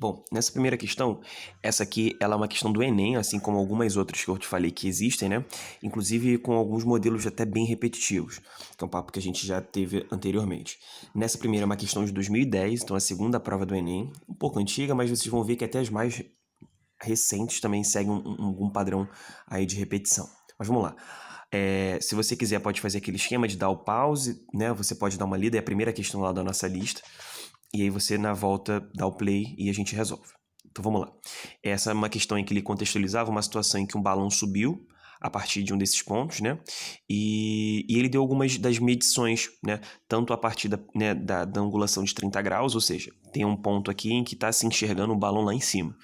Bom, nessa primeira questão, essa aqui ela é uma questão do Enem, assim como algumas outras que eu te falei que existem, né? Inclusive com alguns modelos até bem repetitivos, que é um papo que a gente já teve anteriormente. Nessa primeira é uma questão de 2010, então a segunda prova do Enem, um pouco antiga, mas vocês vão ver que até as mais recentes também seguem algum padrão aí de repetição. Mas vamos lá. Se você quiser, pode fazer aquele esquema de dar o pause, né? Você pode dar uma lida, é a primeira questão lá da nossa lista. E aí você, na volta, dá o play e a gente resolve. Então vamos lá. Essa é uma questão em que ele contextualizava uma situação em que um balão subiu a partir de um desses pontos, né? E ele deu algumas das medições, né? Tanto a partir da angulação de 30 graus, ou seja, tem um ponto aqui em que está se enxergando um balão lá em cima.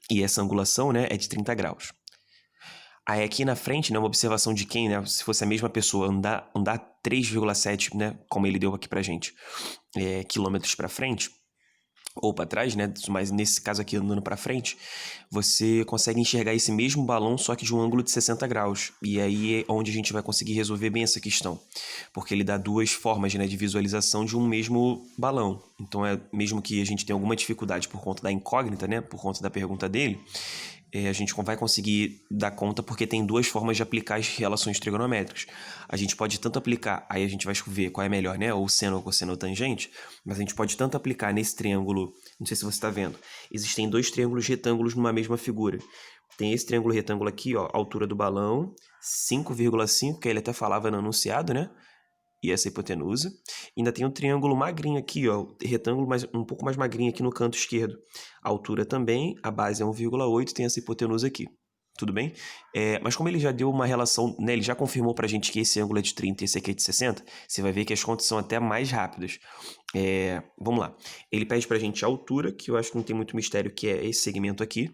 E essa angulação, né, é de 30 graus. Aí aqui na frente, né, uma observação de quem, né, se fosse a mesma pessoa andar 3,7, né, como ele deu aqui pra gente, quilômetros para frente, ou para trás, né, mas nesse caso aqui andando para frente, você consegue enxergar esse mesmo balão, só que de um ângulo de 60 graus. E aí é onde a gente vai conseguir resolver bem essa questão, porque ele dá duas formas, né, de visualização de um mesmo balão. Então, mesmo que a gente tenha alguma dificuldade por conta da incógnita, né, por conta da pergunta dele, a gente vai conseguir dar conta porque tem duas formas de aplicar as relações trigonométricas. A gente pode tanto aplicar, aí a gente vai ver qual é melhor, né? Ou seno, ou cosseno, ou tangente, mas a gente pode tanto aplicar nesse triângulo, não sei se você está vendo, existem dois triângulos retângulos numa mesma figura. Tem esse triângulo retângulo aqui, ó, altura do balão, 5,5, que ele até falava no enunciado, né? E essa hipotenusa. Ainda tem um triângulo magrinho aqui, ó, retângulo um pouco mais magrinho aqui no canto esquerdo. A altura também, a base é 1,8, tem essa hipotenusa aqui. Tudo bem? Mas como ele já deu uma relação, né, ele já confirmou pra gente que esse ângulo é de 30 e esse aqui é de 60, você vai ver que as contas são até mais rápidas. Vamos lá. Ele pede pra gente a altura, que eu acho que não tem muito mistério, que é esse segmento aqui.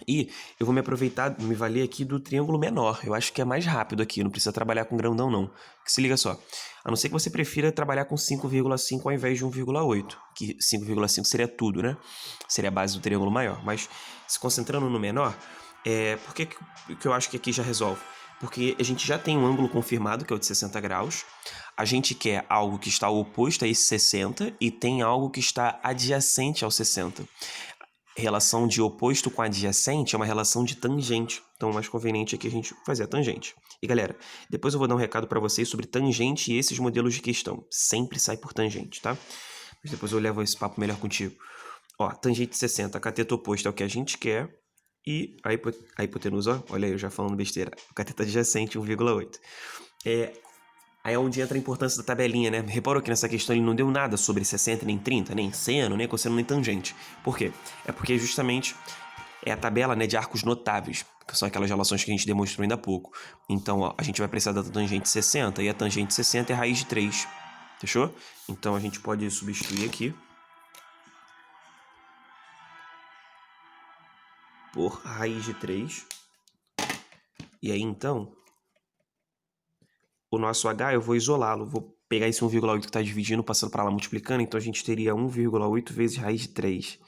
E eu vou me aproveitar, me valer aqui do triângulo menor. Eu acho que é mais rápido aqui, não precisa trabalhar com grandão não. Que se liga só, a não ser que você prefira trabalhar com 5,5 ao invés de 1,8, que 5,5 seria tudo, né? Seria a base do triângulo maior. Mas se concentrando no menor, por que eu acho que aqui já resolve? Porque a gente já tem um ângulo confirmado, que é o de 60 graus. A gente quer algo que está oposto a esse 60 e tem algo que está adjacente ao 60. Relação de oposto com adjacente é uma relação de tangente. Então, o mais conveniente aqui a gente fazer a tangente. E, galera, depois eu vou dar um recado para vocês sobre tangente e esses modelos de questão. Sempre sai por tangente, tá? Mas depois eu levo esse papo melhor contigo. Ó, tangente 60, cateto oposto é o que a gente quer. E a hipotenusa, ó, olha aí, eu já falando besteira. O cateto adjacente, 1,8. Aí é onde entra a importância da tabelinha, né? Reparou que nessa questão ele não deu nada sobre 60, nem 30, nem seno, nem cosseno, nem tangente. Por quê? É porque justamente é a tabela, né, de arcos notáveis, que são aquelas relações que a gente demonstrou ainda há pouco. Então, ó, a gente vai precisar da tangente 60, e a tangente 60 é raiz de 3. Fechou? Então, a gente pode substituir aqui por raiz de 3. E aí, então, o nosso H eu vou isolá-lo. Vou pegar esse 1,8 que está dividindo, passando para lá, multiplicando. Então, a gente teria 1,8 vezes raiz de 3.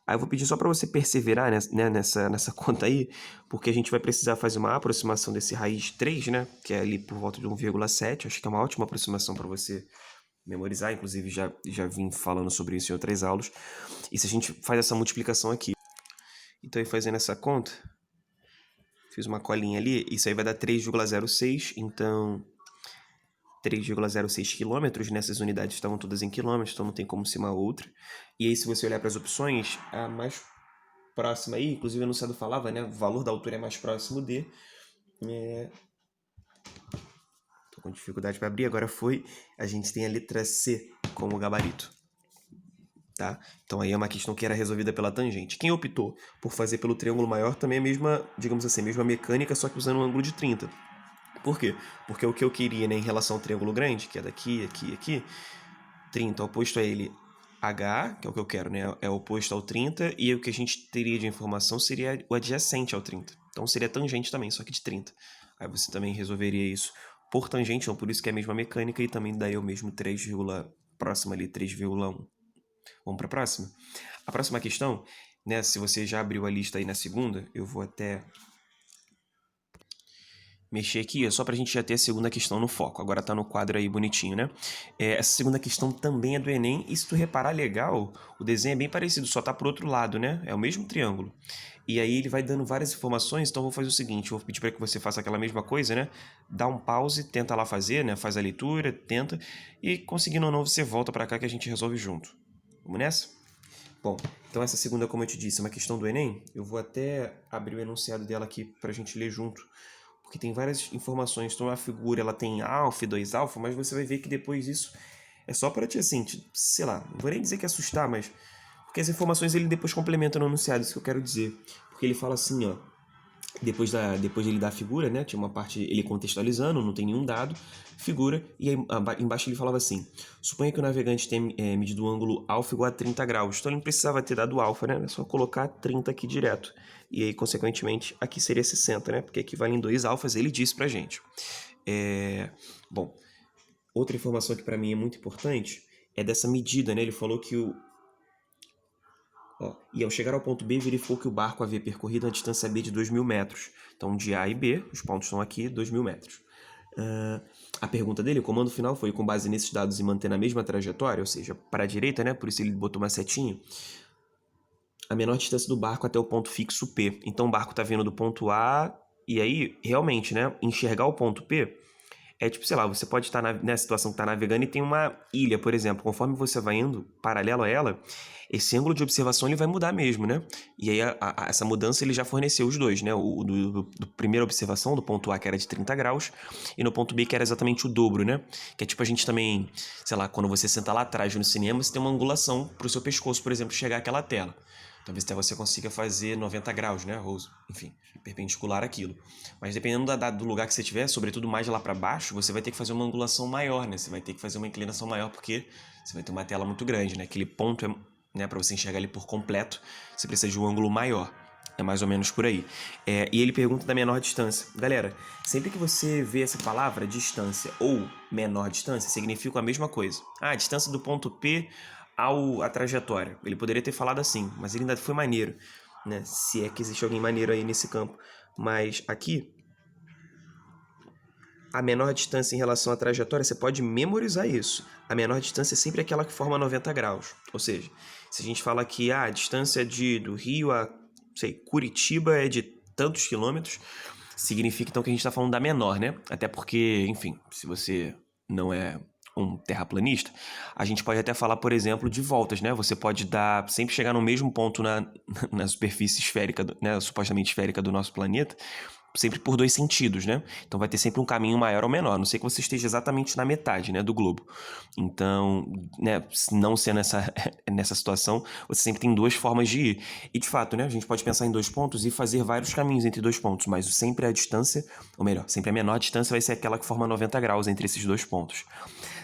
Aí eu vou pedir só para você perseverar nessa conta aí, porque a gente vai precisar fazer uma aproximação desse raiz de 3, né? Que é ali por volta de 1,7. Acho que é uma ótima aproximação para você memorizar. Inclusive, já vim falando sobre isso em outras aulas. E se a gente faz essa multiplicação aqui, então, fazendo essa conta, fiz uma colinha ali, isso aí vai dar 3,06. Então, 3,06 quilômetros, nessas unidades estavam todas em quilômetros, então não tem como ser uma outra. E aí, se você olhar para as opções, a mais próxima aí, inclusive o enunciado falava, né? O valor da altura é mais próximo de. Tô com dificuldade para abrir, agora foi. A gente tem a letra C como gabarito. Tá? Então aí é uma questão que era resolvida pela tangente. Quem optou por fazer pelo triângulo maior também é a mesma, digamos assim, a mesma mecânica, só que usando um ângulo de 30. Por quê? Porque o que eu queria, né, em relação ao triângulo grande, que é daqui, aqui, aqui, 30 oposto a ele, H, que é o que eu quero, né? É oposto ao 30, e o que a gente teria de informação seria o adjacente ao 30. Então seria tangente também, só que de 30. Aí você também resolveria isso por tangente, então por isso que é a mesma mecânica, e também daí o mesmo 3, próximo ali, 3,1. Vamos para a próxima? A próxima questão, né? Se você já abriu a lista aí na segunda, eu vou até mexer aqui, é só pra gente já ter a segunda questão no foco. Agora tá no quadro aí bonitinho, né? Essa segunda questão também é do Enem, e se tu reparar legal, o desenho é bem parecido, só tá pro outro lado, né? É o mesmo triângulo. E aí ele vai dando várias informações, então eu vou fazer o seguinte, eu vou pedir para que você faça aquela mesma coisa, né? Dá um pause, tenta lá fazer, né? Faz a leitura, tenta, e conseguindo ou não, você volta para cá que a gente resolve junto. Vamos nessa? Bom, então essa segunda, como eu te disse, é uma questão do Enem. Eu vou até abrir o enunciado dela aqui para a gente ler junto, porque tem várias informações. Então a figura ela tem alfa e 2 alfa, mas você vai ver que depois isso é só para te, assim, sei lá, não vou nem dizer que assustar, mas porque as informações ele depois complementa no enunciado, isso que eu quero dizer. Porque ele fala assim, ó, depois de ele dar a figura, né, tinha uma parte ele contextualizando, não tem nenhum dado, figura, e aí embaixo ele falava assim, suponha que o navegante tenha medido o ângulo alfa igual a 30 graus, então ele não precisava ter dado alfa, né, é só colocar 30 aqui direto, e aí consequentemente aqui seria 60, né, porque equivale em 2 alfas, ele disse pra gente. Bom, outra informação que para mim é muito importante é dessa medida, né, ele falou que e ao chegar ao ponto B, verificou que o barco havia percorrido a distância B de 2.000 metros. Então, de A e B, os pontos estão aqui, 2.000 metros. A pergunta dele, o comando final foi, com base nesses dados e mantendo a mesma trajetória, ou seja, para a direita, né? Por isso ele botou uma setinha, a menor distância do barco até o ponto fixo P. Então, o barco está vindo do ponto A, e aí, realmente, né? Enxergar o ponto P é tipo, sei lá, você pode estar na situação que está navegando e tem uma ilha, por exemplo. Conforme você vai indo paralelo a ela, esse ângulo de observação ele vai mudar mesmo, né? E aí essa mudança ele já forneceu os dois, né? Do primeira observação, do ponto A que era de 30 graus, e no ponto B que era exatamente o dobro, né? Que é tipo a gente também, sei lá, quando você senta lá atrás no cinema, você tem uma angulação para o seu pescoço, por exemplo, chegar àquela tela. Talvez até você consiga fazer 90 graus, né? Ou, enfim, perpendicular àquilo. Mas dependendo do lugar que você tiver, sobretudo mais lá para baixo, você vai ter que fazer uma angulação maior, né? Você vai ter que fazer uma inclinação maior porque você vai ter uma tela muito grande, né? Aquele ponto, né, para você enxergar ele por completo, você precisa de um ângulo maior. É mais ou menos por aí. E ele pergunta da menor distância. Galera, sempre que você vê essa palavra, distância ou menor distância, significa a mesma coisa. Ah, a distância do ponto P a trajetória. Ele poderia ter falado assim, mas ele ainda foi maneiro, né? Se é que existe alguém maneiro aí nesse campo. Mas aqui, a menor distância em relação à trajetória, você pode memorizar isso. A menor distância é sempre aquela que forma 90 graus. Ou seja, se a gente fala que a distância do Rio a, Curitiba é de tantos quilômetros, significa então que a gente está falando da menor, né? Até porque, enfim, se você não é um terraplanista, a gente pode até falar, por exemplo, de voltas, né? Você pode sempre chegar no mesmo ponto na superfície esférica, né? Supostamente esférica do nosso planeta, sempre por 2 sentidos, né? Então vai ter sempre um caminho maior ou menor, a não sei que você esteja exatamente na metade, né, do globo. Então, né, não sendo nessa situação, você sempre tem 2 formas de ir. E de fato, né, a gente pode pensar em 2 pontos e fazer vários caminhos entre 2 pontos, mas sempre a distância, ou melhor, sempre a menor distância vai ser aquela que forma 90 graus entre esses 2 pontos.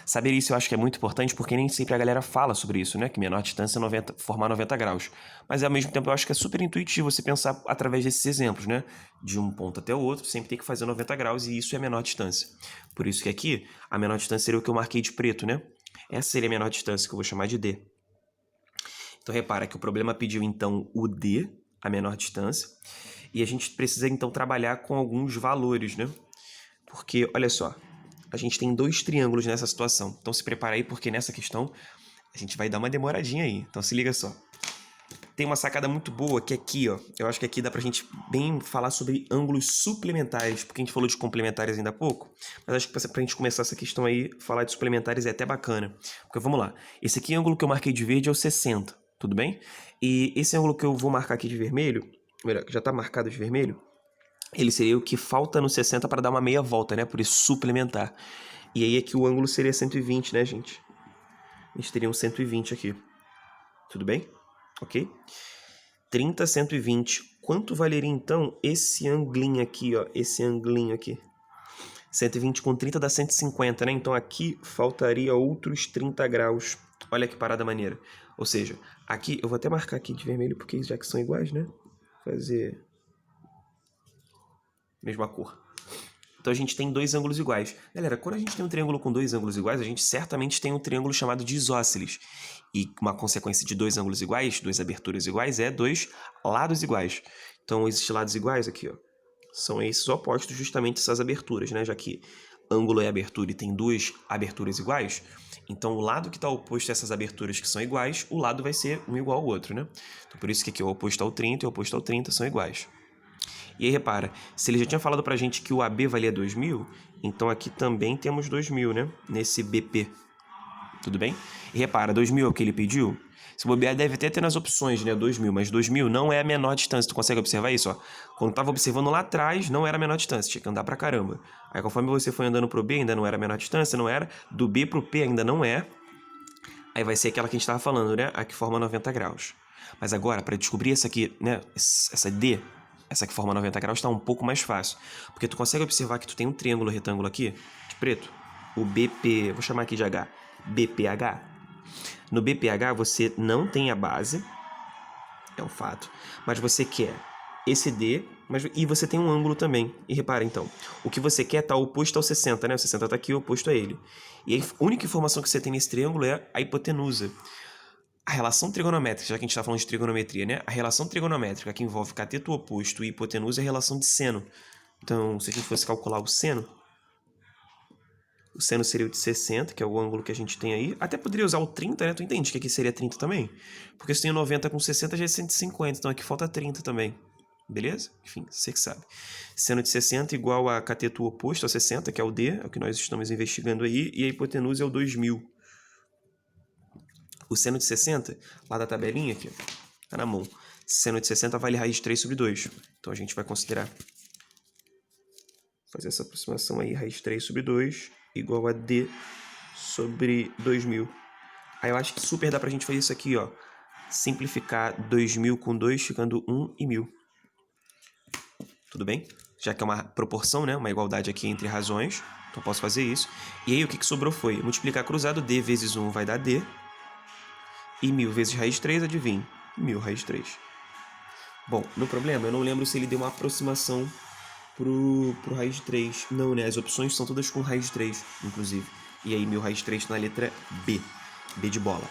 Saber isso eu acho que é muito importante porque nem sempre a galera fala sobre isso, né? Que menor distância formar 90 graus. Mas ao mesmo tempo eu acho que é super intuitivo você pensar através desses exemplos, né? De um ponto até o outro, sempre tem que fazer 90 graus e isso é a menor distância. Por isso que aqui, a menor distância seria o que eu marquei de preto, né? Essa seria a menor distância que eu vou chamar de D. Então repara que o problema pediu então o D, a menor distância, e a gente precisa então trabalhar com alguns valores, né? Porque, olha só, a gente tem 2 triângulos nessa situação. Então se prepara aí porque nessa questão a gente vai dar uma demoradinha aí. Então se liga só. Tem uma sacada muito boa que é aqui, ó. Eu acho que aqui dá pra gente bem falar sobre ângulos suplementares, porque a gente falou de complementares ainda há pouco, mas acho que pra gente começar essa questão aí, falar de suplementares é até bacana. Porque vamos lá, esse aqui ângulo que eu marquei de verde é o 60, tudo bem? E esse ângulo que eu vou marcar aqui de vermelho, melhor, que já tá marcado de vermelho, ele seria o que falta no 60 para dar uma meia volta, né? Por isso suplementar. E aí aqui o ângulo seria 120, né, gente? A gente teria um 120 aqui. Tudo bem? Ok? 30, 120. Quanto valeria, então, esse anglinho aqui, ó? Esse anglinho aqui. 120 com 30 dá 150, né? Então aqui faltaria outros 30 graus. Olha que parada maneira. Ou seja, aqui, eu vou até marcar aqui de vermelho, porque já que são iguais, né? Fazer mesma cor. Então a gente tem 2 ângulos iguais. Galera, quando a gente tem um triângulo com 2 ângulos iguais, a gente certamente tem um triângulo chamado de isósceles. E uma consequência de 2 ângulos iguais, 2 aberturas iguais, é 2 lados iguais. Então, esses lados iguais aqui, ó, São esses opostos, justamente essas aberturas, né? Já que ângulo é abertura e tem duas aberturas iguais, então o lado que está oposto a essas aberturas que são iguais, o lado vai ser um igual ao outro, né? Então por isso que aqui o oposto ao 30 e o oposto ao 30 são iguais. E aí repara, se ele já tinha falado pra gente que o AB valia 2.000, então aqui também temos 2.000, né? Nesse BP. Tudo bem? E repara, 2.000 é o que ele pediu? Se bobear, deve até ter nas opções, né? 2.000, mas 2.000 não é a menor distância. Tu consegue observar isso, ó? Quando tava observando lá atrás, não era a menor distância, tinha que andar pra caramba. Aí conforme você foi andando pro B, ainda não era a menor distância, não era. Do B pro P ainda não é. Aí vai ser aquela que a gente tava falando, né? A que forma 90 graus. Mas agora, para descobrir essa aqui, né? Essa D, essa que forma 90 graus, tá um pouco mais fácil. Porque tu consegue observar que tu tem um triângulo retângulo aqui, de preto. O BP, vou chamar aqui de H. BPH. No BPH você não tem a base, é um fato, mas você quer esse D, e você tem um ângulo também. E repara então, o que você quer está oposto ao 60, né? O 60 está aqui, oposto a ele. E a única informação que você tem nesse triângulo é a hipotenusa. A relação trigonométrica, já que a gente está falando de trigonometria, né? A relação trigonométrica que envolve cateto oposto e hipotenusa é a relação de seno. Então, se a gente fosse calcular o seno seria o de 60, que é o ângulo que a gente tem aí. Até poderia usar o 30, né? Tu entende que aqui seria 30 também? Porque se tem 90 com 60 já é 150, então aqui falta 30 também. Beleza? Enfim, você que sabe. Seno de 60 igual a cateto oposto a 60, que é o D, é o que nós estamos investigando aí, e a hipotenusa é o 2.000. O seno de 60, lá da tabelinha aqui, tá na mão. Seno de 60 vale raiz de 3 sobre 2. Então a gente vai considerar fazer essa aproximação aí, raiz de 3 sobre 2 igual a D sobre 2.000. Aí eu acho que super dá pra gente fazer isso aqui, ó. Simplificar 2.000 com 2, ficando 1 e 1.000. Tudo bem? Já que é uma proporção, né? Uma igualdade aqui entre razões. Então eu posso fazer isso. E aí o que sobrou foi multiplicar cruzado. D vezes 1 vai dar D. E 1.000 vezes raiz de 3, adivinha? 1.000 raiz de 3. Bom, no problema, eu não lembro se ele deu uma aproximação pro raiz de 3. Não, né? As opções são todas com raiz de 3, inclusive. E aí 1.000 raiz de 3 tá na letra B. B de bola.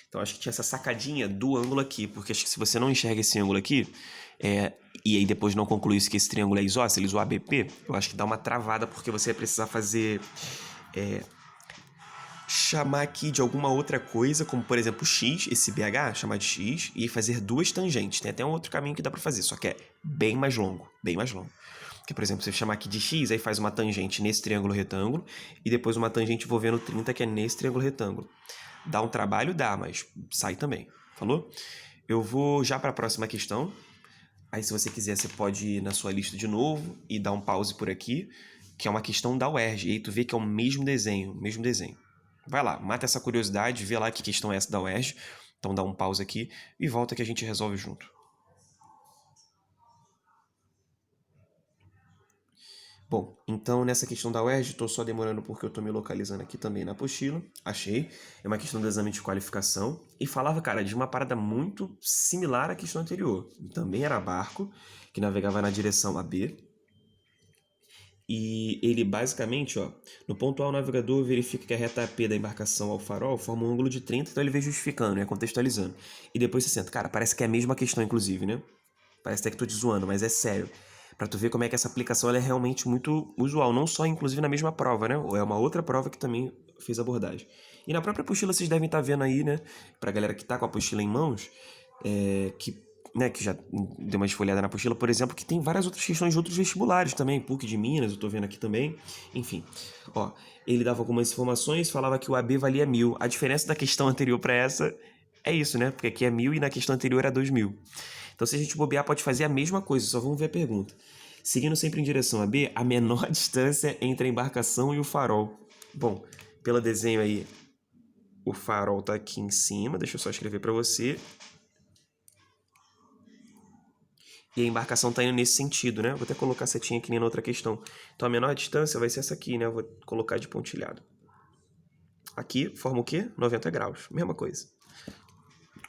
Então acho que tinha essa sacadinha do ângulo aqui, porque acho que se você não enxerga esse ângulo aqui, e aí depois não concluísse que esse triângulo é isósceles, o ABP, eu acho que dá uma travada, porque você vai precisar fazer... chamar aqui de alguma outra coisa, como por exemplo x, esse BH, chamar de x, e fazer duas tangentes. Tem até um outro caminho que dá pra fazer, só que é bem mais longo, bem mais longo. Que, por exemplo, você chamar aqui de x, aí faz uma tangente nesse triângulo retângulo, e depois uma tangente envolvendo 30, que é nesse triângulo retângulo. Dá um trabalho? Dá, mas sai também. Falou? Eu vou já para a próxima questão. Aí, se você quiser, você pode ir na sua lista de novo e dar um pause por aqui, que é uma questão da UERJ. E aí tu vê que é o mesmo desenho, mesmo desenho. Vai lá, mata essa curiosidade, vê lá que questão é essa da UERJ. Então dá um pause aqui e volta que a gente resolve junto. Bom, então nessa questão da UERJ, estou só demorando porque eu estou me localizando aqui também na apostila. Achei. É uma questão do exame de qualificação. E falava, cara, de uma parada muito similar à questão anterior. Também era barco, que navegava na direção AB. E ele basicamente, ó, no ponto A, o navegador verifica que a reta AP da embarcação ao farol forma um ângulo de 30, então ele vem justificando, né, contextualizando. E depois você senta. Cara, parece que é a mesma questão, inclusive, né? Parece até que tô te zoando, mas é sério. Pra tu ver como é que essa aplicação ela é realmente muito usual, não só inclusive na mesma prova, né? Ou é uma outra prova que também fez abordagem. E na própria apostila vocês devem estar vendo aí, né? Pra galera que tá com a apostila em mãos, que já deu uma esfolhada na apostila, por exemplo, que tem várias outras questões de outros vestibulares também, PUC de Minas, eu tô vendo aqui também. Enfim, ó, ele dava algumas informações, falava que o AB valia 1.000. A diferença da questão anterior para essa é isso, né? Porque aqui é 1.000 e na questão anterior era 2.000. Então, se a gente bobear, pode fazer a mesma coisa, só vamos ver a pergunta. Seguindo sempre em direção a B, a menor distância entre a embarcação e o farol. Bom, pelo desenho aí, o farol tá aqui em cima, deixa eu só escrever para você. E a embarcação tá indo nesse sentido, né? Vou até colocar a setinha aqui nem na outra questão. Então, a menor distância vai ser essa aqui, né? Eu vou colocar de pontilhado. Aqui forma o quê? 90 graus, mesma coisa.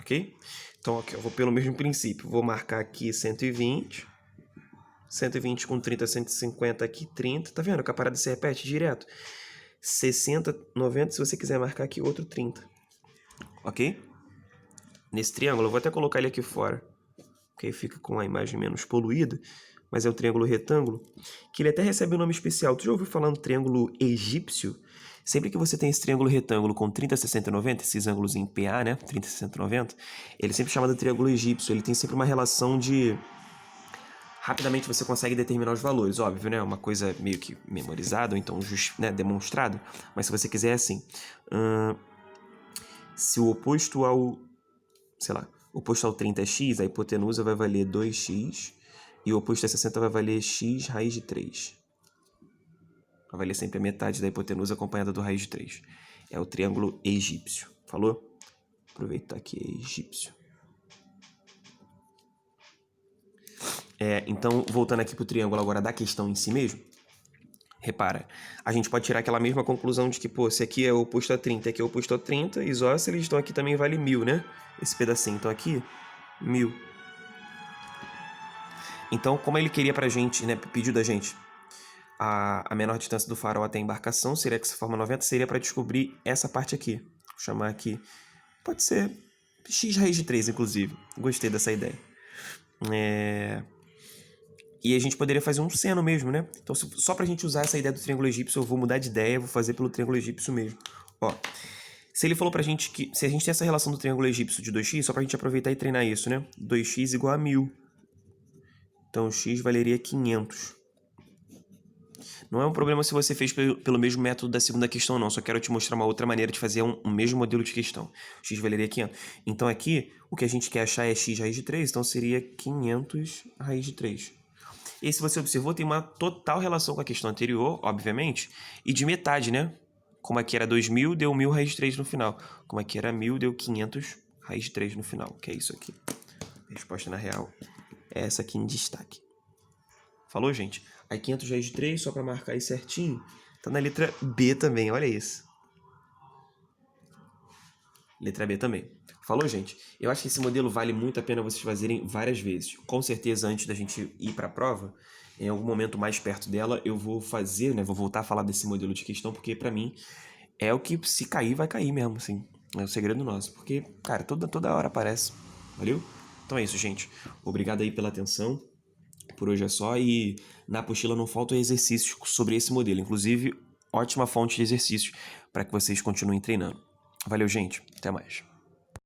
Ok? Então, aqui, eu vou pelo mesmo princípio. Vou marcar aqui 120. 120 com 30, 150 aqui, 30. Tá vendo que a parada se repete direto? 60, 90, se você quiser marcar aqui outro 30. Ok? Nesse triângulo, eu vou até colocar ele aqui fora. porque aí fica com a imagem menos poluída, mas é o triângulo retângulo, que ele até recebe um nome especial. Tu já ouviu falar no triângulo egípcio? Sempre que você tem esse triângulo retângulo com 30, 60 e 90, esses ângulos em PA, né? 30, 60 e 90, ele é sempre chamado de triângulo egípcio. Ele tem sempre uma relação de... Rapidamente você consegue determinar os valores, óbvio, né? Uma coisa meio que memorizada, ou então né, demonstrado. Mas se você quiser, é assim. Se o oposto ao... Sei lá, o oposto ao 30 é x, a hipotenusa vai valer 2x. E o oposto a 60 vai valer x raiz de 3. Vai valer sempre a metade da hipotenusa acompanhada do raiz de 3. É o triângulo egípcio. Falou? Aproveitar que é egípcio. Então, voltando aqui para o triângulo agora da questão em si mesmo. Repara, a gente pode tirar aquela mesma conclusão de que, pô, se aqui é oposto a 30 e aqui é oposto a 30, isósceles, então aqui também vale 1000, né? Esse pedacinho. Então aqui, 1000. Então, como ele queria pra gente, né, pediu da gente a menor distância do farol até a embarcação, seria que se forma 90, seria para descobrir essa parte aqui. Vou chamar aqui, pode ser x raiz de 3, inclusive. Gostei dessa ideia. E a gente poderia fazer um seno mesmo, né? Então, só pra gente usar essa ideia do triângulo egípcio, eu vou mudar de ideia, vou fazer pelo triângulo egípcio mesmo. Ó, se ele falou pra gente que... Se a gente tem essa relação do triângulo egípcio de 2x, só pra gente aproveitar e treinar isso, né? 2x igual a 1000. Então, x valeria 500. Não é um problema se você fez pelo mesmo método da segunda questão, não. Só quero te mostrar uma outra maneira de fazer um mesmo modelo de questão. X valeria 500. Então, aqui, o que a gente quer achar é x raiz de 3. Então, seria 500 raiz de 3. E se você observou, tem uma total relação com a questão anterior, obviamente, e de metade, né? Como aqui era 2000, deu 1000 raiz de 3 no final. Como aqui era 1000, deu 500 raiz de 3 no final, que é isso aqui. A resposta, na real, é essa aqui em destaque. Falou, gente? Aí 500 raiz de 3, só para marcar aí certinho, tá na letra B também, olha isso. Letra B também. Falou, gente? Eu acho que esse modelo vale muito a pena vocês fazerem várias vezes. Com certeza, antes da gente ir para a prova, em algum momento mais perto dela, eu vou fazer, né? Vou voltar a falar desse modelo de questão, porque para mim é o que, se cair, vai cair mesmo, assim. É o segredo nosso. Porque, cara, toda hora aparece. Valeu? Então é isso, gente. Obrigado aí pela atenção. Por hoje é só. E na apostila não faltam exercícios sobre esse modelo. Inclusive, ótima fonte de exercícios para que vocês continuem treinando. Valeu, gente. Até mais.